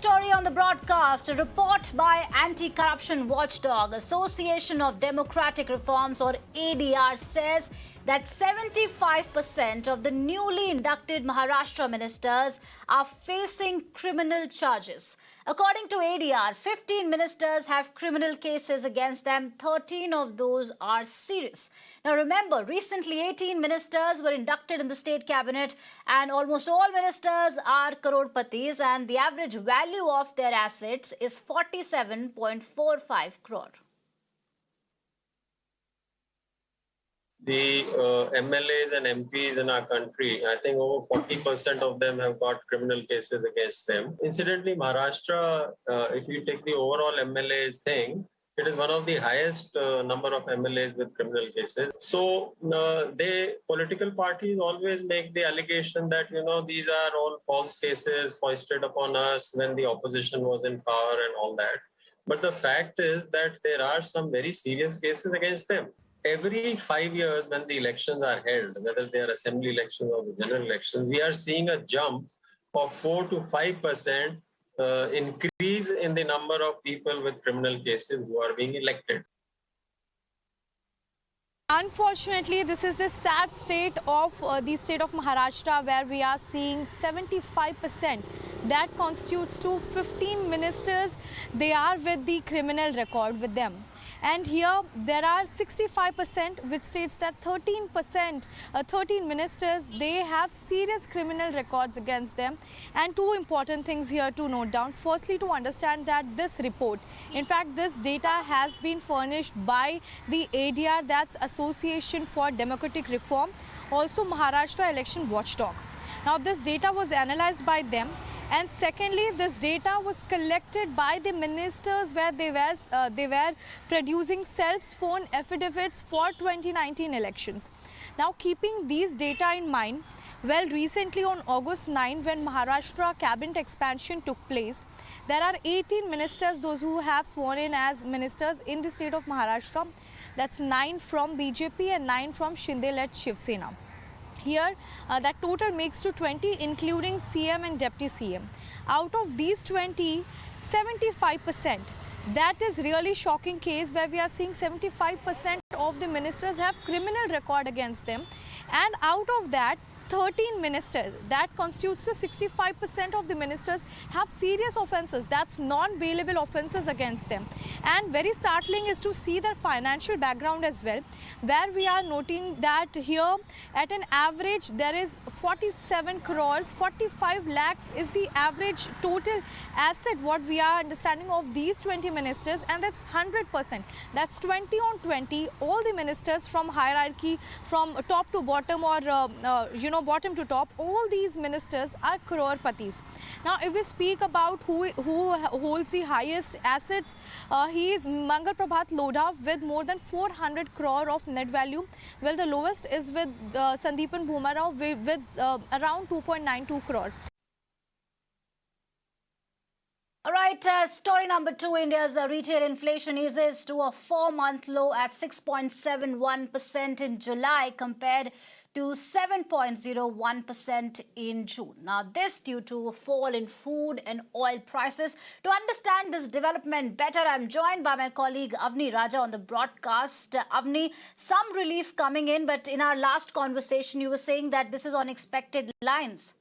story on the broadcast. A report by anti-corruption watchdog Association of Democratic Reforms or ADR says that 75% of the newly inducted Maharashtra ministers are facing criminal charges. According to ADR, 15 ministers have criminal cases against them. 13 of those are serious. Now remember, recently 18 ministers were inducted in the state cabinet and almost all ministers are crore-patis, and the average value of their assets is 47.45 crore. The MLAs and MPs in our country, I think over 40% of them have got criminal cases against them. Incidentally, Maharashtra, if you take the overall MLAs thing, it is one of the highest number of MLAs with criminal cases. So political parties always make the allegation that, these are all false cases foisted upon us when the opposition was in power and all that. But the fact is that there are some very serious cases against them. Every 5 years when the elections are held, whether they are assembly elections or the general elections, we are seeing a jump of 4 to 5% increase in the number of people with criminal cases who are being elected. Unfortunately, this is the sad state of the state of Maharashtra, where we are seeing 75%. That constitutes to 15 ministers. They are with the criminal record with them. And here there are 65%, which states that 13 ministers, they have serious criminal records against them. And two important things here to note down. Firstly, to understand that this report, in fact, this data has been furnished by the ADR, that's Association for Democratic Reform, also Maharashtra Election Watchdog. Now, this data was analyzed by them. And secondly, this data was collected by the ministers, where they were producing self-sworn affidavits for 2019 elections. Now, keeping these data in mind, well, recently on August 9, when Maharashtra cabinet expansion took place, there are 18 ministers, those who have sworn in as ministers in the state of Maharashtra. That's 9 from BJP and 9 from Shinde-led Shiv Sena. Here, that total makes to 20, including CM and Deputy CM. Out of these 20, 75%. That is really shocking case, where we are seeing 75% of the ministers have criminal record against them. And out of that, 13 ministers, that constitutes to 65% of the ministers have serious offences, that's non-bailable offences against them. And very startling is to see their financial background as well, where we are noting that here at an average there is 47 crores, 45 lakhs is the average total asset what we are understanding of these 20 ministers, and that's 100%. That's 20 on 20, all the ministers from hierarchy, from top to bottom, or bottom to top, all these ministers are crore-patis. Now, if we speak about who holds the highest assets, he is Mangal Prabhat Lodha with more than 400 crore of net value. Well, the lowest is with Sandeepan Bhumarao with around 2.92 crore. All right, story number 2, India's retail inflation eases to a 4-month low at 6.71% in July compared to 7.01% in June. Now, this due to a fall in food and oil prices. To understand this development better, I'm joined by my colleague Avni Raja on the broadcast. Avni, some relief coming in, but in our last conversation, you were saying that this is on expected lines.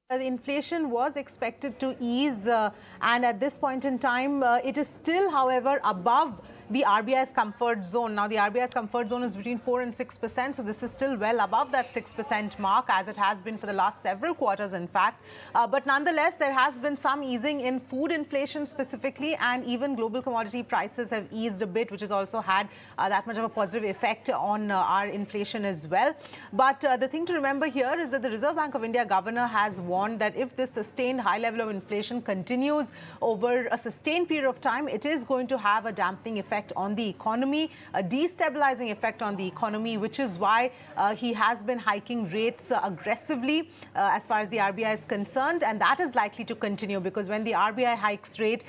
The inflation was expected to ease, and at this point in time, it is still, however, above the RBI's comfort zone. Now, the RBI's comfort zone is between 4 and 6%, so this is still well above that 6% mark, as it has been for the last several quarters, in fact. But nonetheless, there has been some easing in food inflation specifically, and even global commodity prices have eased a bit, which has also had that much of a positive effect on our inflation as well. But the thing to remember here is that the Reserve Bank of India governor has warned that if this sustained high level of inflation continues over a sustained period of time, it is going to have a dampening effect effect on the economy, a destabilizing effect on the economy, which is why he has been hiking rates aggressively as far as the RBI is concerned. And that is likely to continue, because when the RBI hikes rates,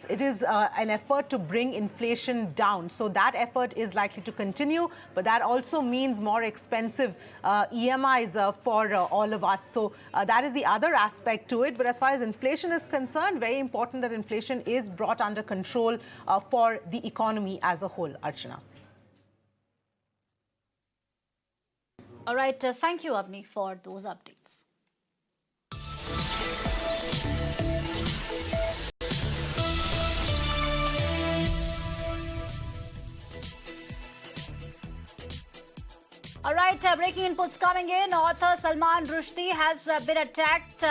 it is an effort to bring inflation down. So that effort is likely to continue, but that also means more expensive EMIs for all of us. So that is the other aspect to it. But as far as inflation is concerned, very important that inflation is brought under control for the economy as a whole. Archana. All right. Thank you, Avni, for those updates. All right, breaking inputs coming in. Author Salman Rushdie has been attacked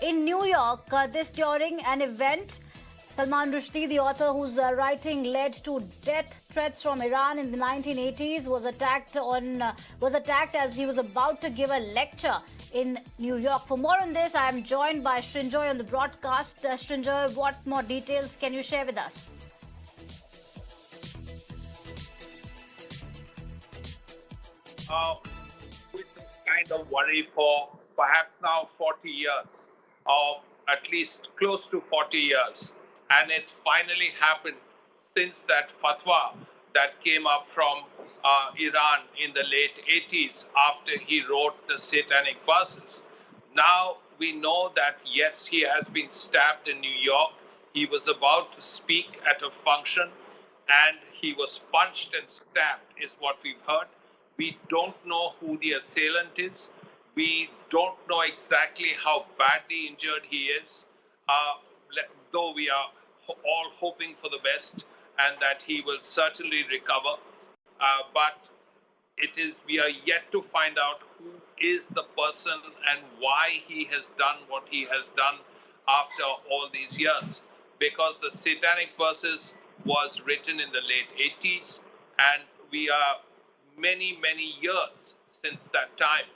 in New York, this during an event. Salman Rushdie, the author whose writing led to death threats from Iran in the 1980s, was attacked as he was about to give a lecture in New York. For more on this, I am joined by Srinjoy on the broadcast. Srinjoy, what more details can you share with us? With kind of worry for perhaps now 40 years, or at least close to 40 years. And it's finally happened since that fatwa that came up from Iran in the late 80s after he wrote the satanic verses. Now we know that, yes, he has been stabbed in New York. He was about to speak at a function and he was punched and stabbed, is what we've heard. We don't know who the assailant is. We don't know exactly how badly injured he is, though we are all hoping for the best and that he will certainly recover. But we are yet to find out who is the person and why he has done what he has done after all these years. Because the satanic verses was written in the late 80s, and we are many years since that time.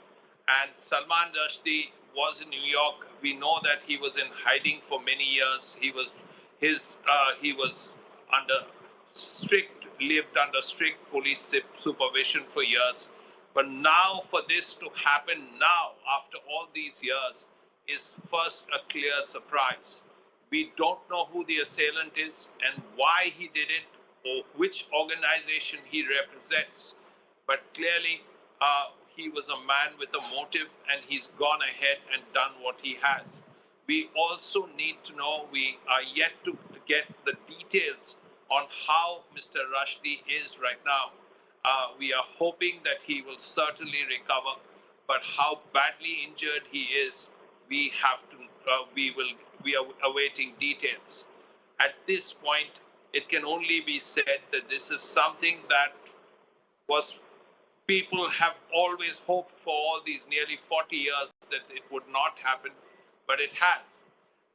And Salman Rushdie was in New York. We know that he was in hiding for many years. He lived under strict police supervision for years. But now for this to happen now, after all these years, is first a clear surprise. We don't know who the assailant is and why he did it or which organization he represents. But clearly, he was a man with a motive, and he's gone ahead and done what he has. We also need to know, we are yet to get the details on how Mr. Rushdie is right now. We are hoping that he will certainly recover, but how badly injured he is, we are awaiting details. At this point, it can only be said that this is something that people have always hoped for all these nearly 40 years that it would not happen, but it has.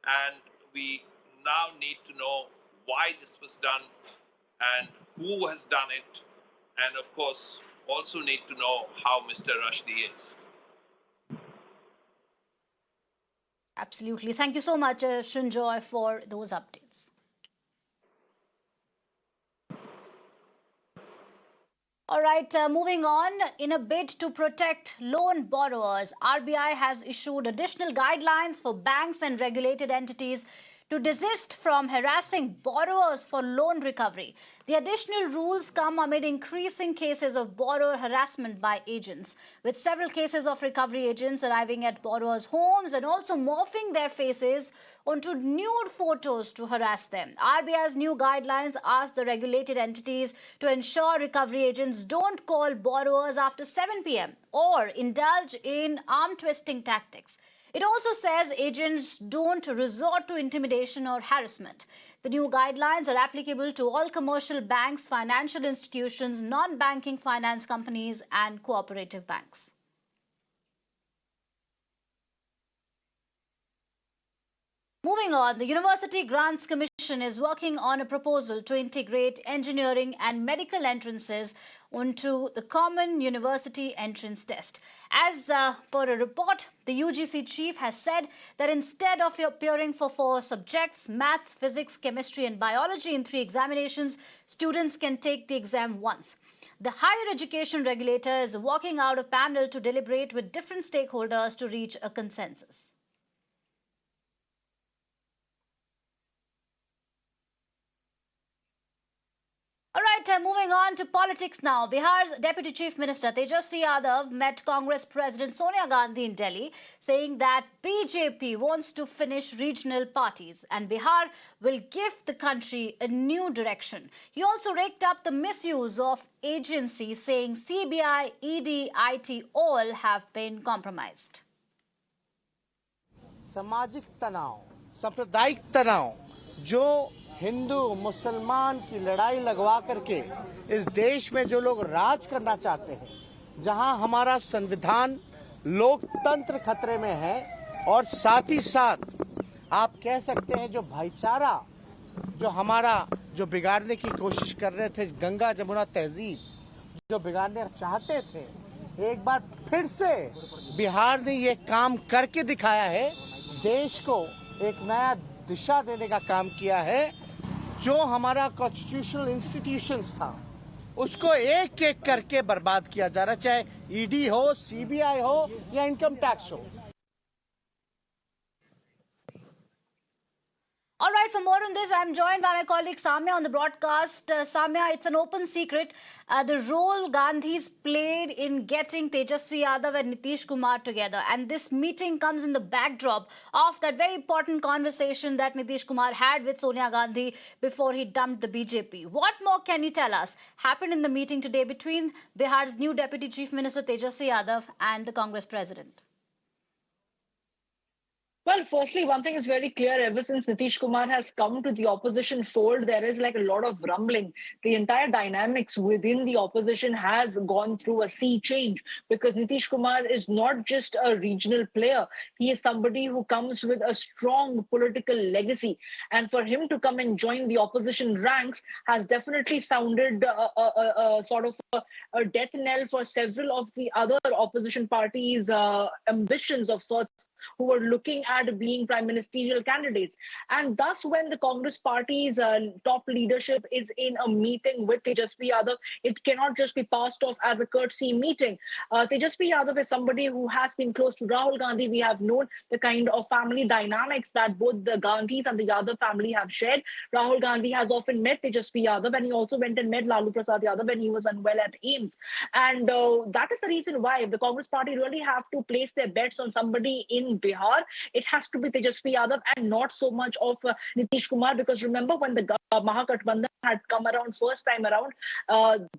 And we now need to know why this was done and who has done it, and of course also need to know how Mr. Rushdie is. Absolutely. Thank you so much, Srinjoy, for those updates. All right, moving on. In a bid to protect loan borrowers, RBI has issued additional guidelines for banks and regulated entities to desist from harassing borrowers for loan recovery. The additional rules come amid increasing cases of borrower harassment by agents, with several cases of recovery agents arriving at borrowers' homes and also morphing their faces onto nude photos to harass them. RBI's new guidelines ask the regulated entities to ensure recovery agents don't call borrowers after 7 p.m. or indulge in arm-twisting tactics. It also says agents don't resort to intimidation or harassment. The new guidelines are applicable to all commercial banks, financial institutions, non-banking finance companies, and cooperative banks. Moving on, the University Grants Commission is working on a proposal to integrate engineering and medical entrances onto the Common University Entrance Test. As per a report, the UGC chief has said that instead of appearing for 4 subjects, maths, physics, chemistry and biology in 3 examinations, students can take the exam once. The higher education regulator is working out a panel to deliberate with different stakeholders to reach a consensus. All right, moving on to politics now. Bihar's Deputy Chief Minister Tejashwi Yadav met Congress President Sonia Gandhi in Delhi, saying that BJP wants to finish regional parties and Bihar will give the country a new direction. He also raked up the misuse of agencies, saying CBI, ED, IT all have been compromised. सामाजिक तनाव, सांप्रदायिक तनाव जो हिंदू मुसलमान की लड़ाई लगवा करके इस देश में जो लोग राज करना चाहते हैं, जहां हमारा संविधान लोकतंत्र खतरे में है और साथ ही साथ आप कह सकते हैं जो भाईचारा जो हमारा जो बिगाड़ने की कोशिश कर रहे थे, गंगा जमुना तहजीब जो बिगाड़ने चाहते थे, एक बार फिर से बिहार ने ये काम करके दिखाया है, देश को एक नया दिशा देने का काम किया है। जो हमारा कॉन्स्टिट्यूशनल इंस्टीट्यूशंस था उसको एक एक करके बर्बाद किया जा रहा, चाहे ईडी हो, सीबीआई हो या इनकम टैक्स हो। All right, for more on this, I'm joined by my colleague Samya on the broadcast. Samya, it's an open secret. The role Gandhi's played in getting Tejashwi Yadav and Nitish Kumar together. And this meeting comes in the backdrop of that very important conversation that Nitish Kumar had with Sonia Gandhi before he dumped the BJP. What more can you tell us happened in the meeting today between Bihar's new Deputy Chief Minister Tejashwi Yadav and the Congress President? Well, firstly, one thing is very clear. Ever since Nitish Kumar has come to the opposition fold, there is like a lot of rumbling. The entire dynamics within the opposition has gone through a sea change because Nitish Kumar is not just a regional player. He is somebody who comes with a strong political legacy. And for him to come and join the opposition ranks has definitely sounded a sort of a death knell for several of the other opposition parties' ambitions of sorts, who were looking at being prime ministerial candidates. And thus, when the Congress party's top leadership is in a meeting with Tejashwi Yadav, it cannot just be passed off as a courtesy meeting. Tejashwi Yadav is somebody who has been close to Rahul Gandhi. We have known the kind of family dynamics that both the Gandhis and the Yadav family have shared. Rahul Gandhi has often met Tejashwi Yadav, and he also went and met Lalu Prasad Yadav when he was unwell at AIIMS. And that is the reason why if the Congress party really have to place their bets on somebody in Bihar, it has to be Tejashwi Yadav and not so much of Nitish Kumar, because remember when the Mahagathbandhan had come around first time around,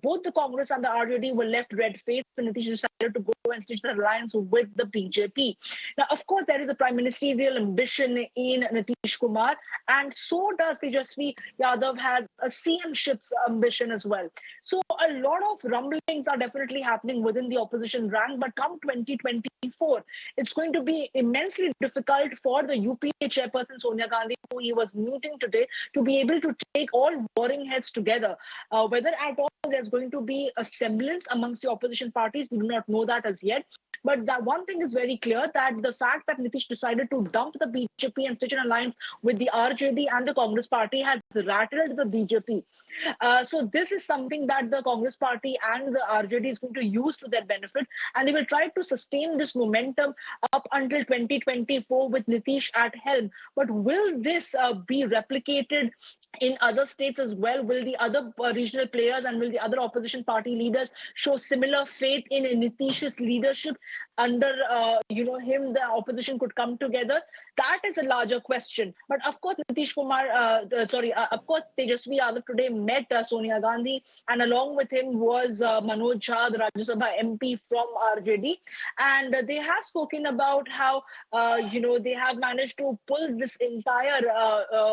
both the Congress and the RJD were left red-faced when Nitish decided to go and stitch the alliance with the BJP. Now, of course, there is a prime ministerial ambition in Nitish Kumar, and so does Tejashwi Yadav has a CM-ship's ambition as well. So a lot of rumblings are definitely happening within the opposition rank, but come 2024, it's going to be immensely difficult for the UPA chairperson Sonia Gandhi, who he was meeting today, to be able to take all warring heads together. Whether at all there's going to be a semblance amongst the opposition parties, we do not know that as yet. But that one thing is very clear, that the fact that Nitish decided to dump the BJP and stitch an alliance with the RJD and the Congress party has rattled the BJP. So this is something that the Congress party and the RJD is going to use to their benefit, and they will try to sustain this momentum up until 2024 with Nitish at helm. But will this be replicated in other states as well? Will the other regional players and will the other opposition party leaders show similar faith in Nitish's leadership? Under him, the opposition could come together. That is a larger question. But of course, of course, Tejashwi Yadav today met Sonia Gandhi, and along with him was Manoj Jha, the Rajya Sabha MP from RJD, and they have spoken about how they have managed to pull this entire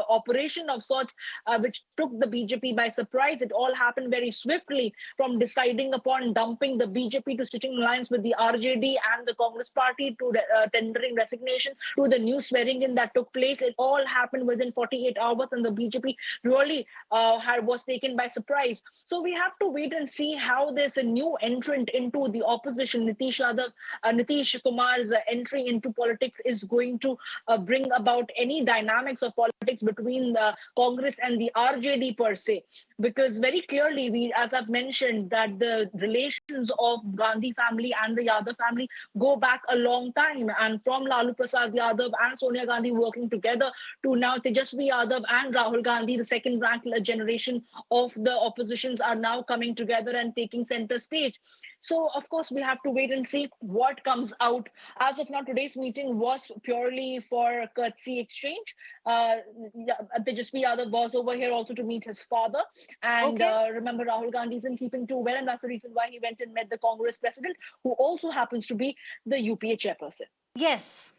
operation of sorts, which took the BJP by surprise. It all happened very swiftly, from deciding upon dumping the BJP to stitching alliance with the RJD and the Congress party to tendering resignation to the new swearing-in that took place. It all happened within 48 hours, and the BJP really was taken by surprise. So we have to wait and see how there's a new entrant into the opposition, Nitish Kumar's entry into politics is going to bring about any dynamics of politics between the Congress and the RJD per se. Because very clearly, as I've mentioned, that the relations of Gandhi family and the Yadav family go back a long time. And from Lalu Prasad Yadav and Sonia Gandhi working together to now Tejashwi Yadav and Rahul Gandhi, the second ranked generation of the oppositions are now coming together and taking center stage. So, of course, we have to wait and see what comes out. As of now, today's meeting was purely for courtesy exchange. Tejashwi Yadav was over here also to meet his father. And remember, Rahul Gandhi is in keeping too well, and that's the reason why he went and met the Congress president, who also happens to be the UPA chairperson. Yes.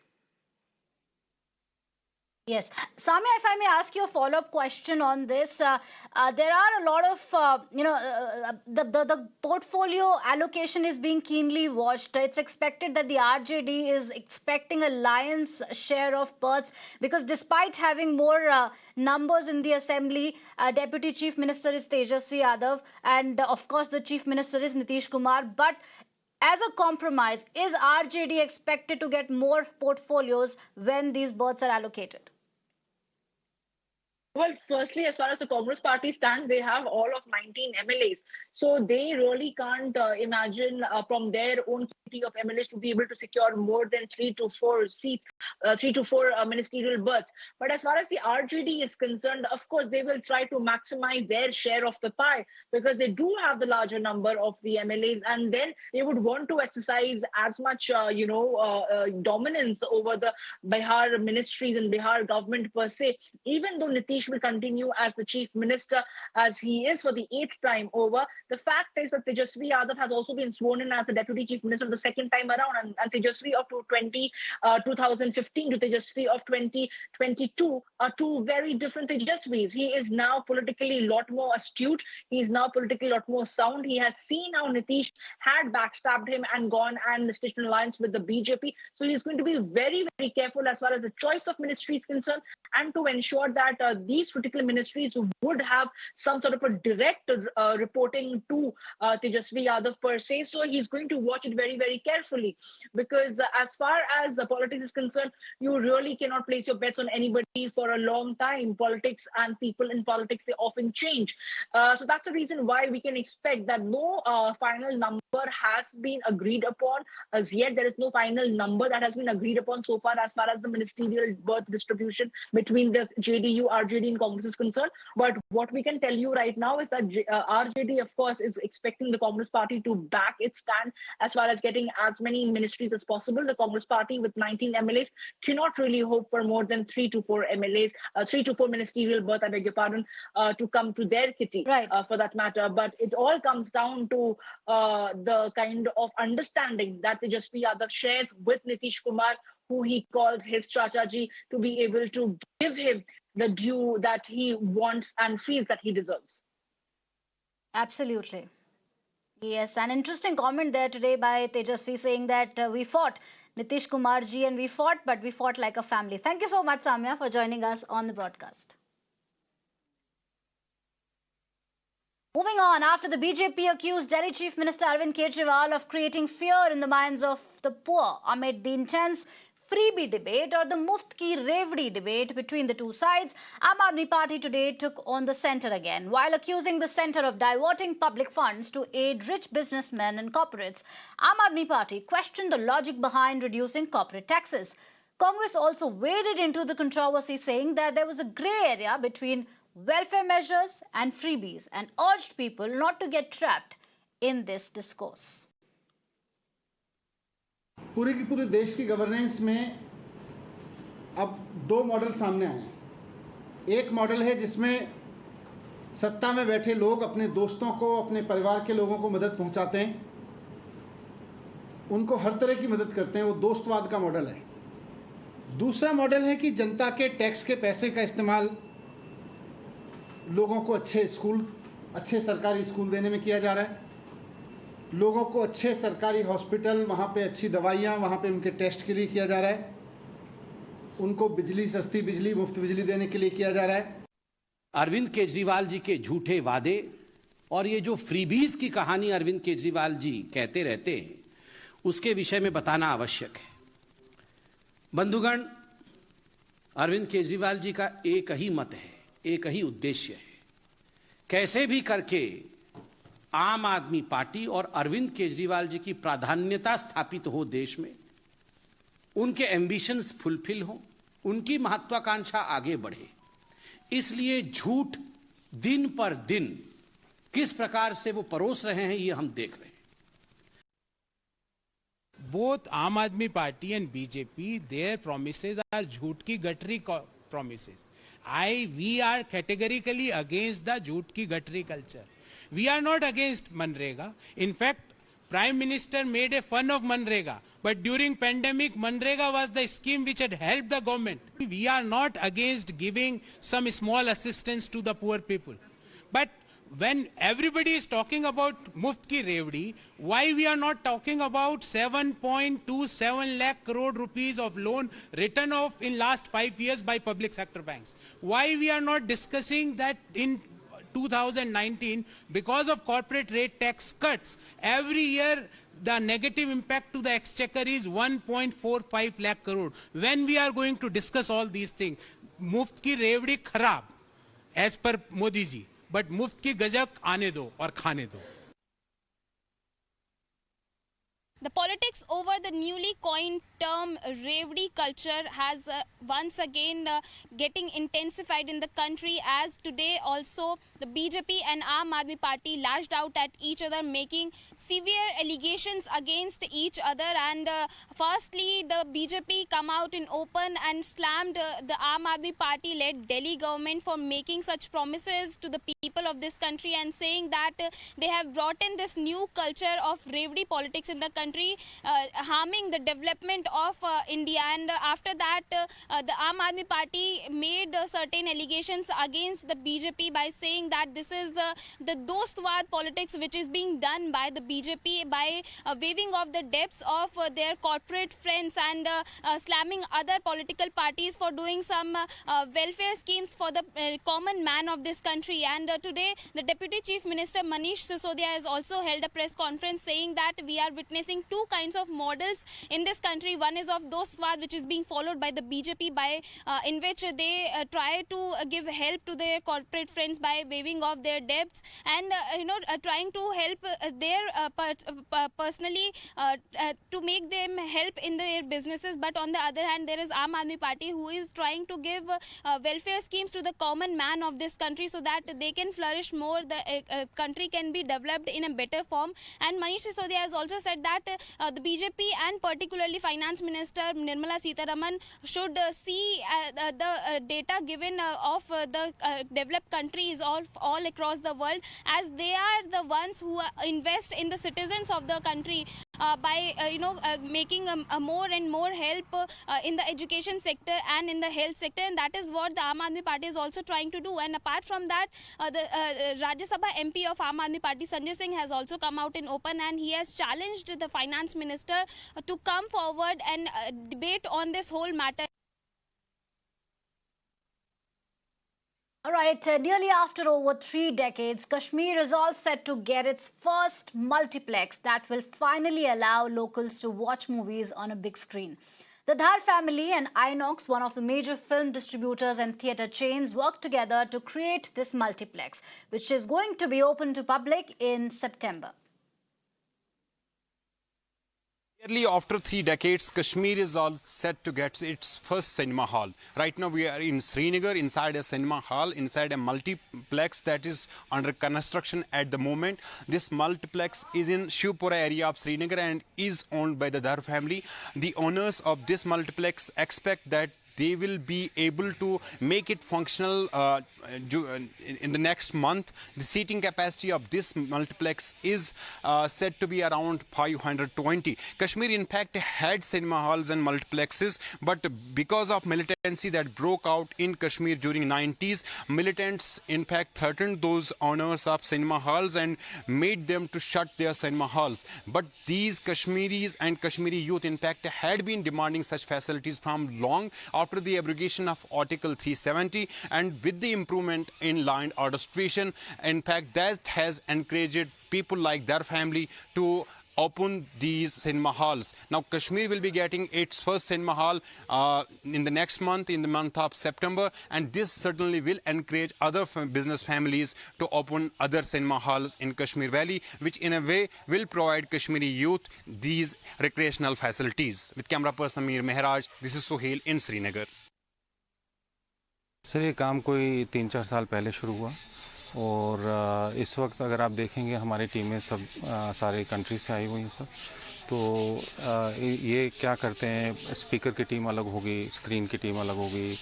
Yes. Samia, if I may ask you a follow-up question on this, there are a lot of, the portfolio allocation is being keenly watched. It's expected that the RJD is expecting a lion's share of berths because despite having more numbers in the assembly, Deputy Chief Minister is Tejashwi Yadav and of course the Chief Minister is Nitish Kumar. But as a compromise, is RJD expected to get more portfolios when these berths are allocated? Well, firstly, as far as the Congress party stands, they have all of 19 MLAs. So they really can't imagine from their own committee of MLAs to be able to secure more than 3 to 4 seats, 3 to 4 ministerial berths. But as far as the RJD is concerned, of course, they will try to maximize their share of the pie because they do have the larger number of the MLAs. And then they would want to exercise as much, dominance over the Bihar ministries and Bihar government per se, even though Nitish will continue as the chief minister as he is for the 8th time over. The fact is that Tejashwi Yadav has also been sworn in as the deputy chief minister the second time around, and Tejashwi of 2015 to Tejashwi of 2022 are two very different Tejashwis. He is now politically a lot more astute. He is now politically a lot more sound. He has seen how Nitish had backstabbed him and gone and stitched an alliance with the BJP. So he's going to be very, very careful as far as the choice of ministry is concerned and to ensure that these particular ministries would have some sort of a direct reporting to Tejashwi Yadav per se. So he's going to watch it very, very carefully because as far as the politics is concerned, you really cannot place your bets on anybody for a long time. Politics and people in politics, they often change. So that's the reason why we can expect that no final number has been agreed upon. As yet, there is no final number that has been agreed upon so far as the ministerial berth distribution between the JDU, RJD and Congress is concerned. But what we can tell you right now is that RJD, of course, is expecting the Congress party to back its stand as far as getting as many ministries as possible. The Congress party with 19 MLAs cannot really hope for more than 3 to 4 MLAs, 3 to 4 ministerial berth, I beg your pardon, to come to their kitty, right, for that matter. But it all comes down to the kind of understanding that Tejashwi Yadav shares with Nitish Kumar, who he calls his Chachaji, to be able to give him the due that he wants and feels that he deserves. Absolutely. Yes, an interesting comment there today by Tejashwi saying that we fought Nitish Kumar ji and we fought, but we fought like a family. Thank you so much, Samia, for joining us on the broadcast. Moving on, after the BJP accused Delhi Chief Minister Arvind Kejriwal of creating fear in the minds of the poor amid the intense Freebie debate or the Muft Ki Revdi debate between the two sides, Aam Aadmi Party today took on the centre again. While accusing the centre of diverting public funds to aid rich businessmen and corporates, Aam Aadmi Party questioned the logic behind reducing corporate taxes. Congress also waded into the controversy, saying that there was a grey area between welfare measures and freebies and urged people not to get trapped in this discourse. पूरे की पूरे देश की governance में अब दो model सामने आए हैं। एक मॉडल है जिसमें सत्ता में बैठे लोग अपने दोस्तों को, अपने परिवार के लोगों को मदद पहुंचाते हैं, उनको हर तरह की मदद करते हैं, वो दोस्तवाद का मॉडल है। दूसरा मॉडल है कि जनता के टैक्स के पैसे का इस्तेमाल लोगों को अच्छे स्कूल, अच्छे सरकारी स्कूल देने में किया जा रहा है, लोगों को अच्छे सरकारी हॉस्पिटल, वहाँ पे अच्छी दवाइयाँ, वहाँ पे उनके टेस्ट के लिए किया जा रहा है, उनको बिजली, सस्ती बिजली, मुफ्त बिजली देने के लिए किया जा रहा है। अरविंद केजरीवाल जी के झूठे वादे और ये जो फ्रीबीज की कहानी अरविंद केजरीवाल जी कहते रहते हैं, उसके विषय में बताना आवश्यक है। बंधुगण, अरविंद केजरीवाल जी का एक ही मत है, एक ही उद्देश्य है, कैसे भी करके आम आदमी पार्टी और अरविंद केजरीवाल जी की प्राधान्यता स्थापित हो देश में, उनके एम्बिशंस फुलफिल हो, उनकी महत्वाकांक्षा आगे बढ़े। इसलिए झूठ दिन पर दिन किस प्रकार से वो परोस रहे हैं, ये हम देख रहे हैं। Both Aam Aadmi Party and BJP, their promises are jhoot ki gatri promises. We are categorically against the jhoot ki gatri culture. We are not against Manrega. In fact, Prime Minister made a fun of Manrega. But during pandemic, Manrega was the scheme which had helped the government. We are not against giving some small assistance to the poor people. But when everybody is talking about Muft ki Revdi, why we are not talking about 7.27 lakh crore rupees of loan written off in last 5 years by public sector banks? Why we are not discussing that in 2019, because of corporate rate tax cuts, every year the negative impact to the exchequer is 1.45 lakh crore. When we are going to discuss all these things, Muft ki Revdi kharab, as per Modi ji. But मुफ्त की गजक आने दो और खाने दो। The politics over the newly coined term Revdi culture has once again getting intensified in the country, as today also the BJP and Aam Aadmi Party lashed out at each other, making severe allegations against each other. And firstly, the BJP come out in open and slammed the Aam Aadmi Party led Delhi government for making such promises to the people of this country and saying that they have brought in this new culture of Revdi politics in the country, harming the development of India. And after that, the Aam Aadmi Party made certain allegations against the BJP by saying that this is the dostwad politics which is being done by the BJP by waiving off the debts of their corporate friends and slamming other political parties for doing some welfare schemes for the common man of this country. And today, the Deputy Chief Minister Manish Sisodia has also held a press conference saying that we are witnessing two kinds of models in this country. One is of dostwad, which is being followed by the BJP, by in which they try to give help to their corporate friends by waiving off their debts and trying to help their personally to make them help in their businesses. But on the other hand, there is Aam Aadmi Party who is trying to give welfare schemes to the common man of this country so that they can flourish more, the country can be developed in a better form. And Manish Sisodia has also said that the BJP and particularly Finance Minister Nirmala Sitharaman should see the data given of the developed countries all across the world, as they are the ones who invest in the citizens of the country by making more and more help in the education sector and in the health sector. And that is what the Aam Aadmi Party is also trying to do. And apart from that, the Rajya Sabha MP of Aam Aadmi Party Sanjay Singh has also come out in open and he has challenged the finance minister to come forward and debate on this whole matter. All right, nearly after over 3 decades, Kashmir is all set to get its first multiplex that will finally allow locals to watch movies on a big screen. The Dhar family and Inox, one of the major film distributors and theatre chains, worked together to create this multiplex, which is going to be open to public in September. Nearly after 3 decades, Kashmir is all set to get its first cinema hall. Right now we are in Srinagar, inside a cinema hall, inside a multiplex that is under construction at the moment. This multiplex is in Shivpura area of Srinagar and is owned by the Dhar family. The owners of this multiplex expect that they will be able to make it functional in the next month. The seating capacity of this multiplex is said to be around 520. Kashmir, in fact, had cinema halls and multiplexes, but because of militancy that broke out in Kashmir during 90s, militants, in fact, threatened those owners of cinema halls and made them to shut their cinema halls. But these Kashmiris and Kashmiri youth, in fact, had been demanding such facilities from long after the abrogation of Article 370, and with the improvement in law and order situation, in fact, that has encouraged people like their family to open these cinema halls. Now, Kashmir will be getting its first cinema hall in the next month, in the month of September, and this certainly will encourage other business families to open other cinema halls in Kashmir Valley, which in a way will provide Kashmiri youth these recreational facilities. With camera person Mir Mehraj, this is Sohail in Srinagar. Sir, ये काम कोई 3-4 साल पहले शुरू हुआ और इस वक्त अगर आप देखेंगे हमारी टीमें सब सारे कंट्री से आई हुई हैं सब, तो ये क्या करते हैं, स्पीकर की टीम अलग होगी, स्क्रीन की टीम अलग होगी,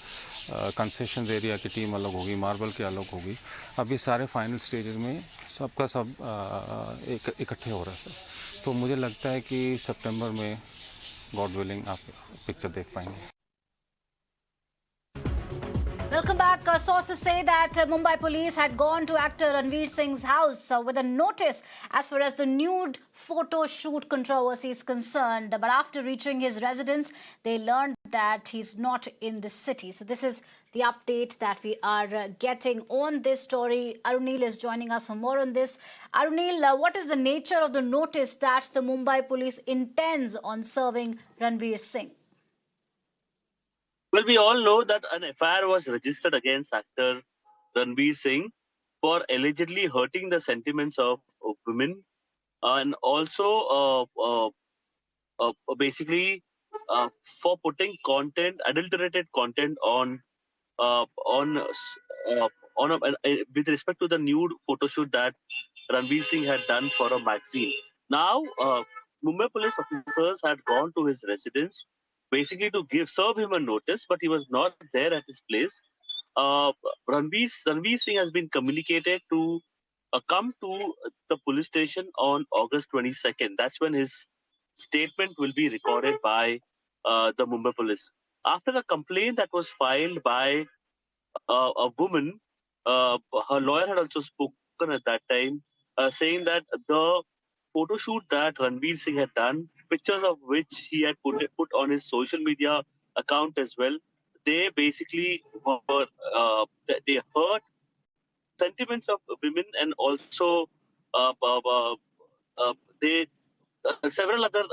कंसेशन एरिया की टीम अलग होगी, मार्बल की अलग होगी. अब ये सारे फाइनल स्टेजेस में सबका सब इकट्ठे हो रहा है सर. तो मुझे लगता है कि सितंबर में गॉड विलिंग आप पिक्चर देख पाएंगे. Welcome back. Sources say that Mumbai police had gone to actor Ranveer Singh's house with a notice as far as the nude photo shoot controversy is concerned. But after reaching his residence, they learned that he's not in the city. So this is the update that we are getting on this story. Arunil is joining us for more on this. Arunil, what is the nature of the notice that the Mumbai police intends on serving Ranveer Singh? Well, we all know that an FIR was registered against actor Ranveer Singh for allegedly hurting the sentiments of women and also basically for putting adulterated content on with respect to the nude photo shoot that Ranveer Singh had done for a magazine. Now, Mumbai police officers had gone to his residence basically to serve him a notice, but he was not there at his place. Ranveer Singh has been communicated to come to the police station on August 22nd. That's when his statement will be recorded by the Mumbai police. After a complaint that was filed by a woman, her lawyer had also spoken at that time, saying that the photo shoot that Ranveer Singh had done, pictures of which he had put on his social media account as well, they basically were they hurt sentiments of women, and also several other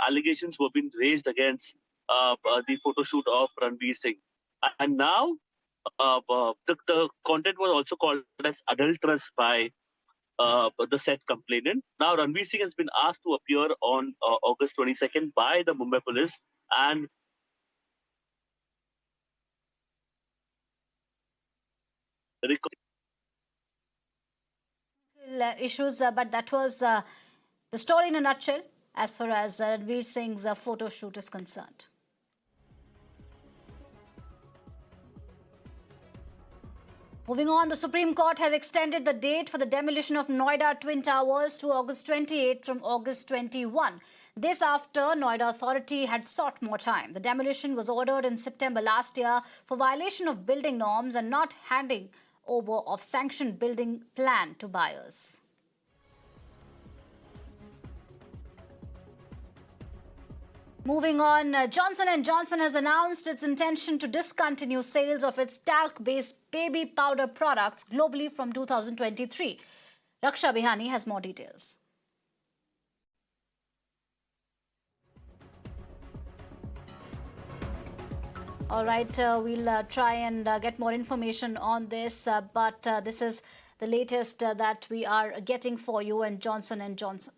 allegations were being raised against the photo shoot of Ranveer Singh. And now the content was also called as adulterous by the said complainant. Now, Ranveer Singh has been asked to appear on August 22nd by the Mumbai police, and issues, but that was the story in a nutshell as far as Ranveer Singh's photo shoot is concerned. Moving on, the Supreme Court has extended the date for the demolition of Noida Twin Towers to August 28 from August 21. This after Noida Authority had sought more time. The demolition was ordered in September last year for violation of building norms and not handing over of sanctioned building plan to buyers. Moving on, Johnson & Johnson has announced its intention to discontinue sales of its talc-based baby powder products globally from 2023. Raksha Bihani has more details. All right, we'll try and get more information on this, but this is the latest that we are getting for you. And Johnson & Johnson